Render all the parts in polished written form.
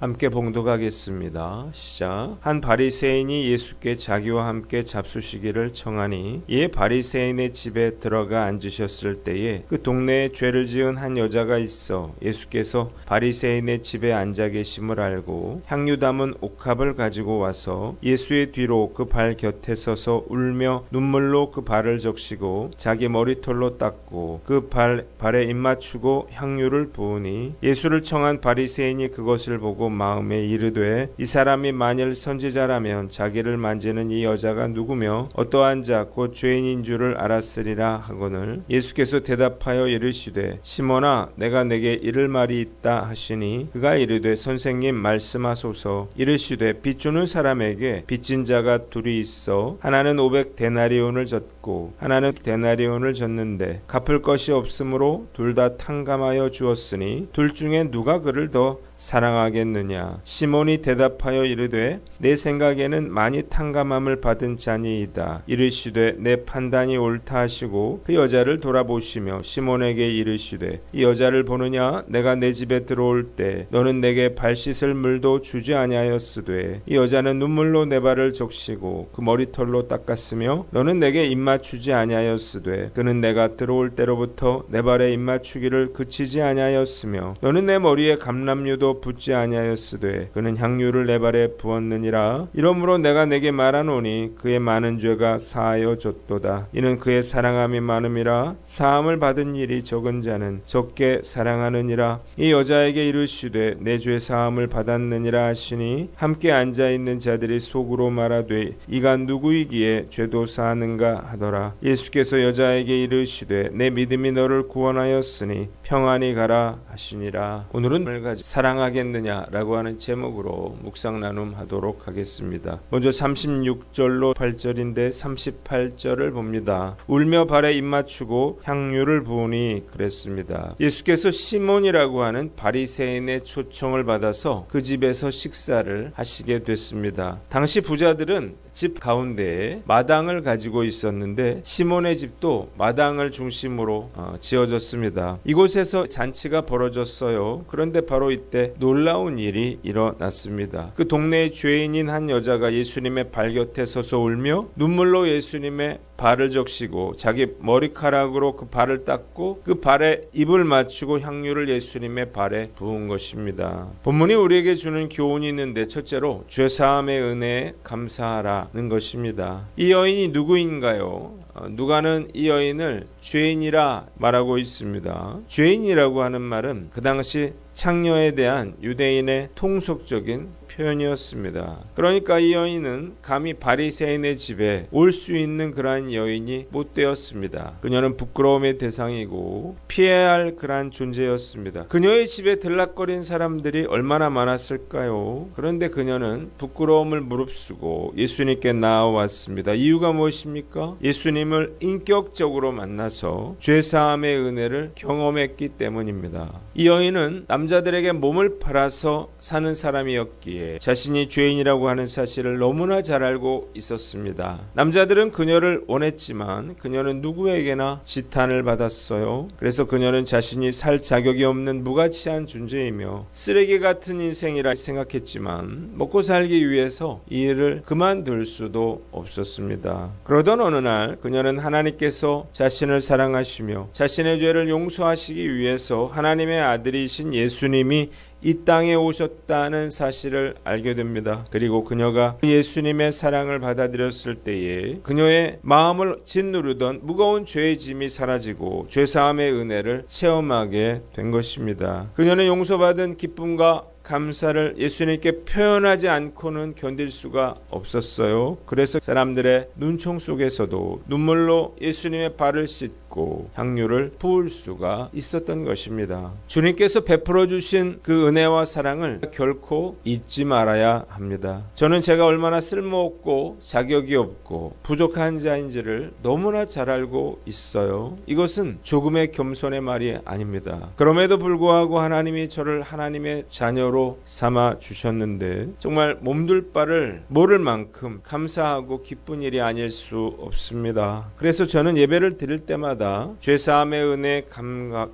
함께 봉독하겠습니다. 시작. 한 바리새인이 예수께 자기와 함께 잡수시기를 청하니 이에 바리새인의 집에 들어가 앉으셨을 때에 그 동네에 죄를 지은 한 여자가 있어 예수께서 바리새인의 집에 앉아 계심을 알고 향유 담은 옥합을 가지고 와서 예수의 뒤로 그 발 곁에 서서 울며 눈물로 그 발을 적시고 자기 머리털로 닦고 그 발에 입맞추고 향유를 부으니 예수를 청한 바리새인이 그것을 보고 마음에 이르되 이 사람이 만일 선지자라면 자기를 만지는 이 여자가 누구며 어떠한 자 곧 죄인인 줄을 알았으리라 하거늘 예수께서 대답하여 이르시되 시몬아 내가 내게 이를 말이 있다 하시니 그가 이르되 선생님 말씀하소서. 이르시되 빚주는 사람에게 빚진 자가 둘이 있어 하나는 500데나리온을 졌고 하나는 데나리온을 졌는데 갚을 것이 없으므로 둘 다 탕감하여 주었으니 둘 중에 누가 그를 더 사랑하겠느냐. 시몬이 대답하여 이르되 내 생각에는 많이 탕감함을 받은 자니이다. 이르시되 내 판단이 옳다 하시고 그 여자를 돌아보시며 시몬에게 이르시되 이 여자를 보느냐. 내가 내 집에 들어올 때 너는 내게 발 씻을 물도 주지 아니하였으되 이 여자는 눈물로 내 발을 적시고 그 머리털로 닦았으며 너는 내게 입맞추지 아니하였으되 그는 내가 들어올 때로부터 내 발에 입맞추기를 그치지 아니하였으며 너는 내 머리에 감람유도 붓지 아니하였으되 그는 향유를 내 발에 부었느니라. 이러므로 내가 내게 말하노니 그의 많은 죄가 사하여 졌도다. 이는 그의 사랑함이 많음이라. 사함을 받은 일이 적은 자는 적게 사랑하느니라. 이 여자에게 이르시되 내 죄 사함을 받았느니라 하시니 함께 앉아있는 자들이 속으로 말하되 이가 누구이기에 죄도 사하는가 하더라. 예수께서 여자에게 이르시되 내 믿음이 너를 구원하였으니 평안히 가라 하시니라. 오늘은 사랑하겠느냐라고 하는 제목으로 묵상 나눔하도록 하겠습니다. 먼저 36절로 8절인데 38절을 봅니다. 울며 발에 입맞추고 향유를 부으니 그랬습니다. 예수께서 시몬이라고 하는 바리새인의 초청을 받아서 그 집에서 식사를 하시게 됐습니다. 당시 부자들은 집 가운데에 마당을 가지고 있었는데 시몬의 집도 마당을 중심으로 지어졌습니다. 이곳에서 잔치가 벌어졌어요. 그런데 바로 이때 놀라운 일이 일어났습니다. 그 동네의 죄인인 한 여자가 예수님의 발 곁에 서서 울며 눈물로 예수님의 발을 적시고 자기 머리카락으로 그 발을 닦고 그 발에 입을 맞추고 향유를 예수님의 발에 부은 것입니다. 본문이 우리에게 주는 교훈이 있는데 첫째로 죄사함의 은혜에 감사하라는 것입니다. 이 여인이 누구인가요? 누가는 이 여인을 죄인이라 말하고 있습니다. 죄인이라고 하는 말은 그 당시 창녀에 대한 유대인의 통속적인 표현이었습니다. 그러니까 이 여인은 감히 바리새인의 집에 올 수 있는 그러한 여인이 못 되었습니다. 그녀는 부끄러움의 대상이고 피해야 할 그러한 존재였습니다. 그녀의 집에 들락거린 사람들이 얼마나 많았을까요? 그런데 그녀는 부끄러움을 무릅쓰고 예수님께 나아왔습니다. 이유가 무엇입니까? 예수님을 인격적으로 만나서 죄사함의 은혜를 경험했기 때문입니다. 이 여인은 남자들에게 몸을 팔아서 사는 사람이었기에 자신이 죄인이라고 하는 사실을 너무나 잘 알고 있었습니다. 남자들은 그녀를 원했지만 그녀는 누구에게나 지탄을 받았어요. 그래서 그녀는 자신이 살 자격이 없는 무가치한 존재이며 쓰레기 같은 인생이라 생각했지만 먹고 살기 위해서 이 일을 그만둘 수도 없었습니다. 그러던 어느 날 그녀는 하나님께서 자신을 사랑하시며 자신의 죄를 용서하시기 위해서 하나님의 아들이신 예수님이 이 땅에 오셨다는 사실을 알게 됩니다. 그리고 그녀가 예수님의 사랑을 받아들였을 때에 그녀의 마음을 짓누르던 무거운 죄의 짐이 사라지고 죄사함의 은혜를 체험하게 된 것입니다. 그녀는 용서받은 기쁨과 감사를 예수님께 표현하지 않고는 견딜 수가 없었어요. 그래서 사람들의 눈총 속에서도 눈물로 예수님의 발을 씻고 향유를 부을 수가 있었던 것입니다. 주님께서 베풀어 주신 그 은혜와 사랑을 결코 잊지 말아야 합니다. 저는 제가 얼마나 쓸모없고 자격이 없고 부족한 자인지를 너무나 잘 알고 있어요. 이것은 조금의 겸손의 말이 아닙니다. 그럼에도 불구하고 하나님이 저를 하나님의 자녀로 삼아 주셨는데 정말 몸둘 바를 모를 만큼 감사하고 기쁜 일이 아닐 수 없습니다. 그래서 저는 예배를 드릴 때마다 때마다 죄사함의 은혜에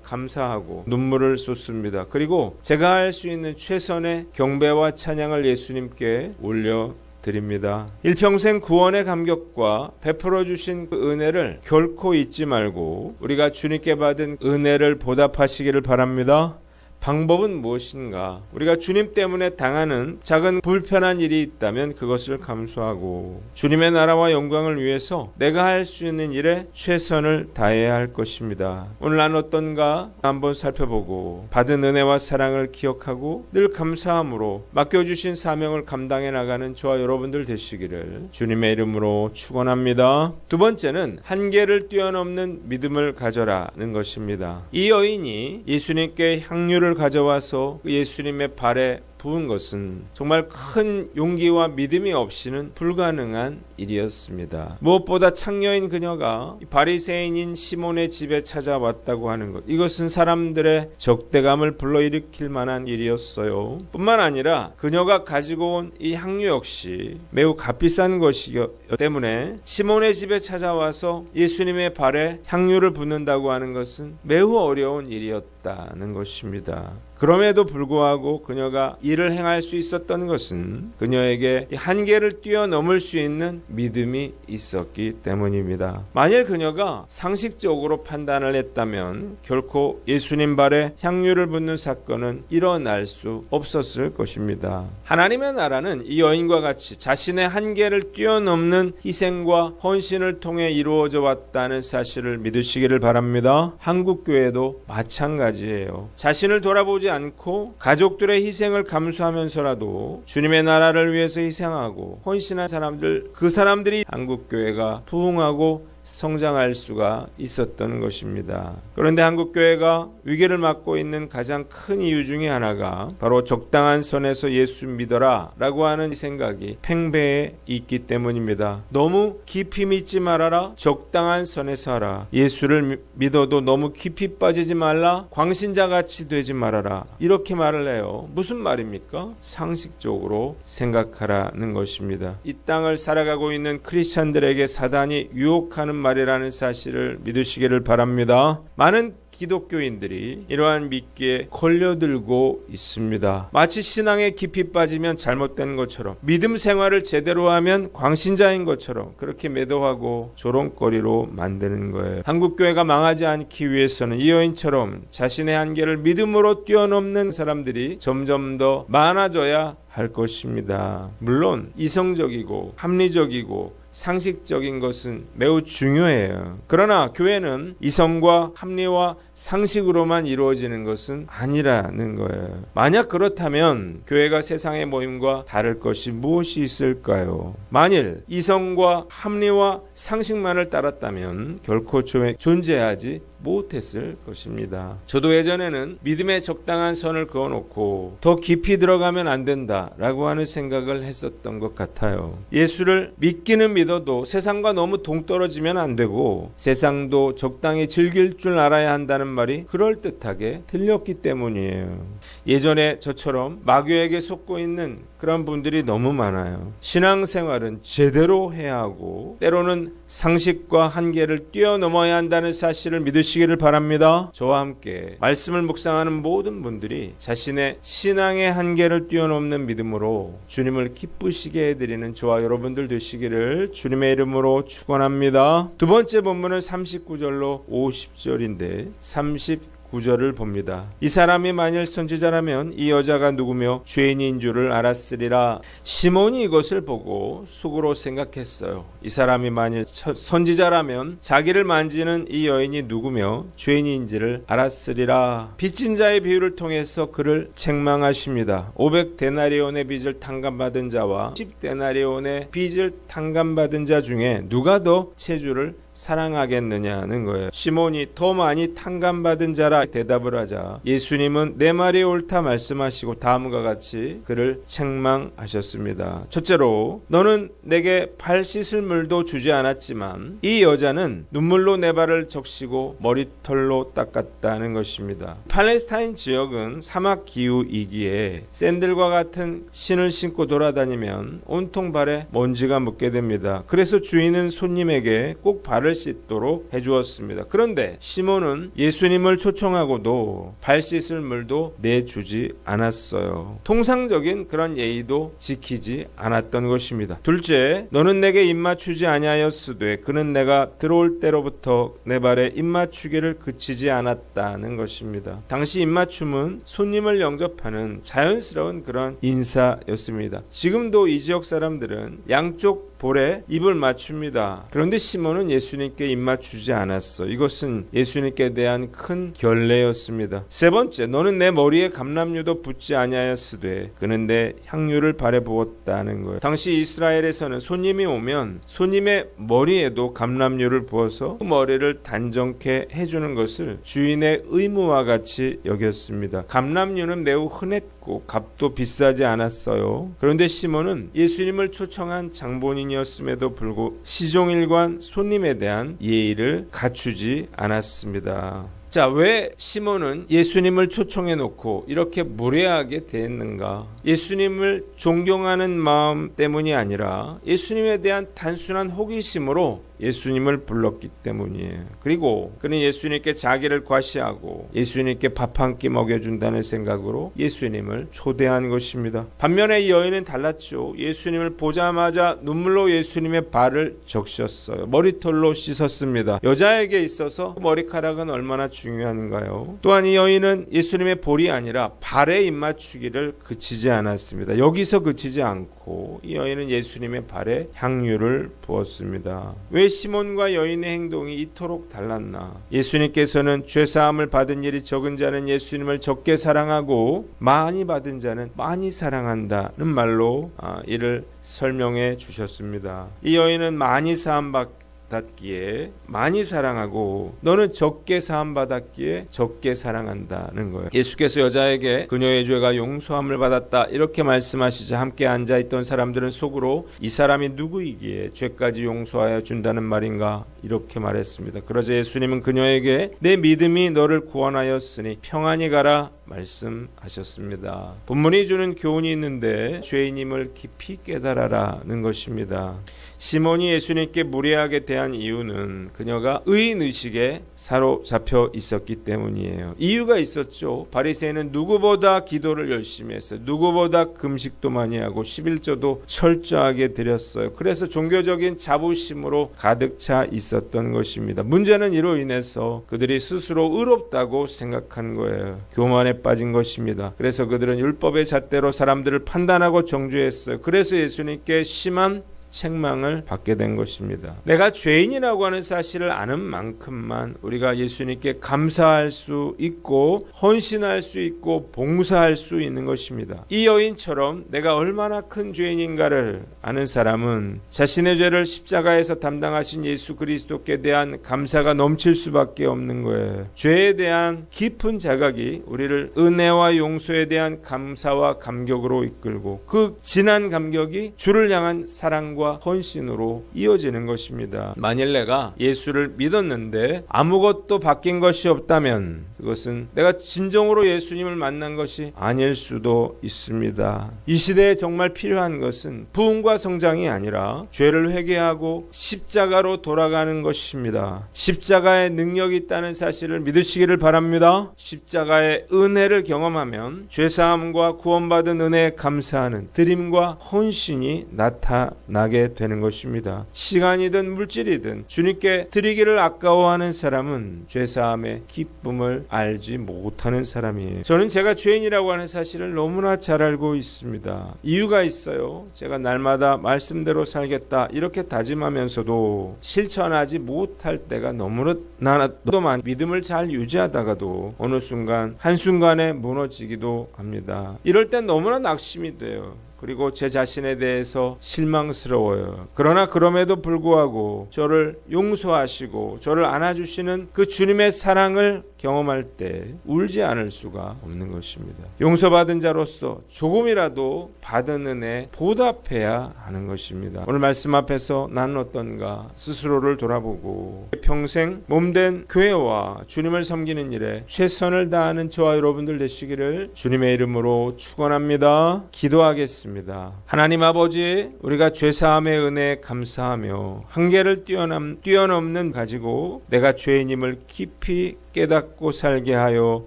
감사하고 눈물을 쏟습니다. 그리고 제가 할 수 있는 최선의 경배와 찬양을 예수님께 올려드립니다. 일평생 구원의 감격과 베풀어 주신 그 은혜를 결코 잊지 말고 우리가 주님께 받은 은혜를 보답하시기를 바랍니다. 방법은 무엇인가? 우리가 주님 때문에 당하는 작은 불편한 일이 있다면 그것을 감수하고 주님의 나라와 영광을 위해서 내가 할 수 있는 일에 최선을 다해야 할 것입니다. 오늘 난 어떤가 한번 살펴보고 받은 은혜와 사랑을 기억하고 늘 감사함으로 맡겨주신 사명을 감당해 나가는 저와 여러분들 되시기를 주님의 이름으로 축원합니다. 두 번째는 한계를 뛰어넘는 믿음을 가져라는 것입니다. 이 여인이 예수님께 향유를 가져와서 예수님의 발에 부은 것은 정말 큰 용기와 믿음이 없이는 불가능한 일이었습니다. 무엇보다 창녀인 그녀가 바리새인인 시몬의 집에 찾아왔다고 하는 것, 이것은 사람들의 적대감을 불러일으킬 만한 일이었어요. 뿐만 아니라 그녀가 가지고 온 이 향유 역시 매우 값비싼 것이기 때문에 시몬의 집에 찾아와서 예수님의 발에 향유를 붓는다고 하는 것은 매우 어려운 일이었다는 것입니다. 그럼에도 불구하고 그녀가 일을 행할 수 있었던 것은 그녀에게 한계를 뛰어넘을 수 있는 믿음이 있었기 때문입니다. 만일 그녀가 상식적으로 판단을 했다면 결코 예수님 발에 향유를 붓는 사건은 일어날 수 없었을 것입니다. 하나님의 나라는 이 여인과 같이 자신의 한계를 뛰어넘는 희생과 헌신을 통해 이루어져 왔다는 사실을 믿으시기를 바랍니다. 한국교회도 마찬가지예요. 자신을 돌아보지 않고 가족들의 희생을 감수하면서라도 주님의 나라를 위해서 희생하고 헌신한 사람들, 그 사람들이 한국교회가 부흥하고 성장할 수가 있었던 것입니다. 그런데 한국교회가 위기를 맞고 있는 가장 큰 이유 중에 하나가 바로 적당한 선에서 예수 믿어라 라고 하는 생각이 팽배해 있기 때문입니다. 너무 깊이 믿지 말아라, 적당한 선에서 하라. 예수를 믿어도 너무 깊이 빠지지 말라, 광신자같이 되지 말아라, 이렇게 말을 해요. 무슨 말입니까? 상식적으로 생각하라는 것입니다. 이 땅을 살아가고 있는 크리스찬들에게 사단이 유혹하는 말이라는 사실을 믿으시기를 바랍니다. 많은 기독교인들이 이러한 믿기에 걸려들고 있습니다. 마치 신앙에 깊이 빠지면 잘못된 것처럼, 믿음 생활을 제대로 하면 광신자인 것처럼 그렇게 매도하고 조롱거리로 만드는 거예요. 한국교회가 망하지 않기 위해서는 이 여인처럼 자신의 한계를 믿음으로 뛰어넘는 사람들이 점점 더 많아져야 할 것입니다. 물론 이성적이고 합리적이고 상식적인 것은 매우 중요해요. 그러나 교회는 이성과 합리와 상식으로만 이루어지는 것은 아니라는 거예요. 만약 그렇다면 교회가 세상의 모임과 다를 것이 무엇이 있을까요? 만일 이성과 합리와 상식만을 따랐다면 결코 존재하지 못했을 것입니다. 저도 예전에는 믿음의 적당한 선을 그어놓고 더 깊이 들어가면 안 된다라고 하는 생각을 했었던 것 같아요. 예수를 믿기는 믿어도 세상과 너무 동떨어지면 안 되고 세상도 적당히 즐길 줄 알아야 한다는 말이 그럴듯하게 들렸기 때문이에요. 예전에 저처럼 마귀에게 속고 있는 그런 분들이 너무 많아요. 신앙생활은 제대로 해야 하고 때로는 상식과 한계를 뛰어넘어야 한다는 사실을 믿으시기를 바랍니다. 저와 함께 말씀을 묵상하는 모든 분들이 자신의 신앙의 한계를 뛰어넘는 믿음으로 주님을 기쁘시게 해드리는 저와 여러분들 되시기를 주님의 이름으로 축원합니다. 두 번째 본문은 39절로 50절인데 39절을 봅니다. 이 사람이 만일 선지자라면 이 여자가 누구며 죄인인 줄을 알았으리라. 시몬이 이것을 보고 속으로 생각했어요. 이 사람이 만일 선지자라면 자기를 만지는 이 여인이 누구며 죄인인지를 알았으리라. 빚진 자의 비유를 통해서 그를 책망하십니다. 500데나리온의 빚을 탕감받은 자와 10데나리온의 빚을 탕감받은 자 중에 누가 더 채주를 사랑하겠느냐는 거예요. 시몬이 더 많이 탕감받은 자라 대답을 하자 예수님은 내 말이 옳다 말씀하시고 다음과 같이 그를 책망하셨습니다. 첫째로 너는 내게 발 씻을 물도 주지 않았지만 이 여자는 눈물로 내 발을 적시고 머리털로 닦았다는 것입니다. 팔레스타인 지역은 사막 기후이기에 샌들과 같은 신을 신고 돌아다니면 온통 발에 먼지가 묻게 됩니다. 그래서 주인은 손님에게 꼭 발을 발을 씻도록 해주었습니다. 그런데 시몬은 예수님을 초청하고도 발 씻을 물도 내주지 않았어요. 통상적인 그런 예의도 지키지 않았던 것입니다. 둘째, 너는 내게 입맞추지 아니하였으되 그는 내가 들어올 때로부터 내 발에 입맞추기를 그치지 않았다는 것입니다. 당시 입맞춤은 손님을 영접하는 자연스러운 그런 인사였습니다. 지금도 이 지역 사람들은 양쪽 볼에 입을 맞춥니다. 그런데 시몬은 예수님께 입 맞추지 않았어. 이것은 예수님께 대한 큰 결례였습니다. 세 번째, 너는 내 머리에 감람유도 붓지 아니하였으되 그는 내 향유를 발에 부었다는 거예요. 당시 이스라엘에서는 손님이 오면 손님의 머리에도 감람유를 부어서 그 머리를 단정케 해주는 것을 주인의 의무와 같이 여겼습니다. 감람유는 매우 흔했고 값도 비싸지 않았어요. 그런데 시몬은 예수님을 초청한 장본인이었음에도 불구하고 시종일관 손님에 대한 예의를 갖추지 않았습니다. 자, 왜 시몬은 예수님을 초청해 놓고 이렇게 무례하게 대했는가? 예수님을 존경하는 마음 때문이 아니라 예수님에 대한 단순한 호기심으로 예수님을 불렀기 때문이에요. 그리고 그는 예수님께 자기를 과시하고 예수님께 밥 한 끼 먹여준다는 생각으로 예수님을 초대한 것입니다. 반면에 이 여인은 달랐죠. 예수님을 보자마자 눈물로 예수님의 발을 적셨어요. 머리털로 씻었습니다. 여자에게 있어서 머리카락은 얼마나 중요한가요? 또한 이 여인은 예수님의 볼이 아니라 발에 입맞추기를 그치지 않았습니다. 여기서 그치지 않고 이 여인은 예수님의 발에 향유를 부었습니다. 왜 시몬과 여인의 행동이 이토록 달랐나? 예수님께서는 죄사함을 받은 일이 적은 자는 예수님을 적게 사랑하고 많이 받은 자는 많이 사랑한다는 말로 이를 설명해 주셨습니다. 이 여인은 많이 사함받았기에 많이 사랑하고 너는 적게 사함받았기에 적게 사랑한다는 거예요. 예수께서 여자에게 그녀의 죄가 용서함을 받았다 이렇게 말씀하시자 함께 앉아있던 사람들은 속으로 이 사람이 누구이기에 죄까지 용서하여 준다는 말인가 이렇게 말했습니다. 그러자 예수님은 그녀에게 내 믿음이 너를 구원하였으니 평안히 가라 말씀하셨습니다. 본문이 주는 교훈이 있는데 죄인임을 깊이 깨달아라는 것입니다. 시몬이 예수님께 무례하게 대한 이유는 그녀가 의인의식에 사로잡혀 있었기 때문이에요. 이유가 있었죠. 바리새인은 누구보다 기도를 열심히 했어요. 누구보다 금식도 많이 하고 11조도 철저하게 드렸어요. 그래서 종교적인 자부심으로 가득 차 있었던 것입니다. 문제는 이로 인해서 그들이 스스로 의롭다고 생각한 거예요. 교만에 빠진 것입니다. 그래서 그들은 율법의 잣대로 사람들을 판단하고 정죄했어요. 그래서 예수님께 심한 책망을 받게 된 것입니다. 내가 죄인이라고 하는 사실을 아는 만큼만 우리가 예수님께 감사할 수 있고 헌신할 수 있고 봉사할 수 있는 것입니다. 이 여인처럼 내가 얼마나 큰 죄인인가를 아는 사람은 자신의 죄를 십자가에서 담당하신 예수 그리스도께 대한 감사가 넘칠 수밖에 없는 거예요. 죄에 대한 깊은 자각이 우리를 은혜와 용서에 대한 감사와 감격으로 이끌고 그 진한 감격이 주를 향한 사랑과 헌신으로 이어지는 것입니다. 만일 내가 예수를 믿었는데 아무것도 바뀐 것이 없다면 그것은 내가 진정으로 예수님을 만난 것이 아닐 수도 있습니다. 이 시대에 정말 필요한 것은 부흥과 성장이 아니라 죄를 회개하고 십자가로 돌아가는 것입니다. 십자가의 능력이 있다는 사실을 믿으시기를 바랍니다. 십자가의 은혜를 경험하면 죄사함과 구원받은 은혜에 감사하는 드림과 헌신이 나타나게 되는 것입니다. 시간이든 물질이든 주님께 드리기를 아까워하는 사람은 죄사함의 기쁨을 알지 못하는 사람이에요. 저는 제가 죄인이라고 하는 사실을 너무나 잘 알고 있습니다. 이유가 있어요. 제가 날마다 말씀대로 살겠다 이렇게 다짐하면서도 실천하지 못할 때가 너무나 많 믿음을 잘 유지하다가도 어느 순간 한순간에 무너지기도 합니다. 이럴 땐 너무나 낙심이 돼요. 그리고 제 자신에 대해서 실망스러워요. 그러나 그럼에도 불구하고 저를 용서하시고 저를 안아주시는 그 주님의 사랑을 경험할 때 울지 않을 수가 없는 것입니다. 용서받은 자로서 조금이라도 받은 은혜 보답해야 하는 것입니다. 오늘 말씀 앞에서 나는 어떤가 스스로를 돌아보고 평생 몸된 교회와 주님을 섬기는 일에 최선을 다하는 저와 여러분들 되시기를 주님의 이름으로 축원합니다. 기도하겠습니다. 기도하겠습니다. 하나님 아버지, 우리가 죄사함의 은혜에 감사하며 한계를 뛰어넘는 가지고 내가 죄인임을 깊이 깨닫고 살게 하여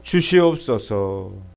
주시옵소서.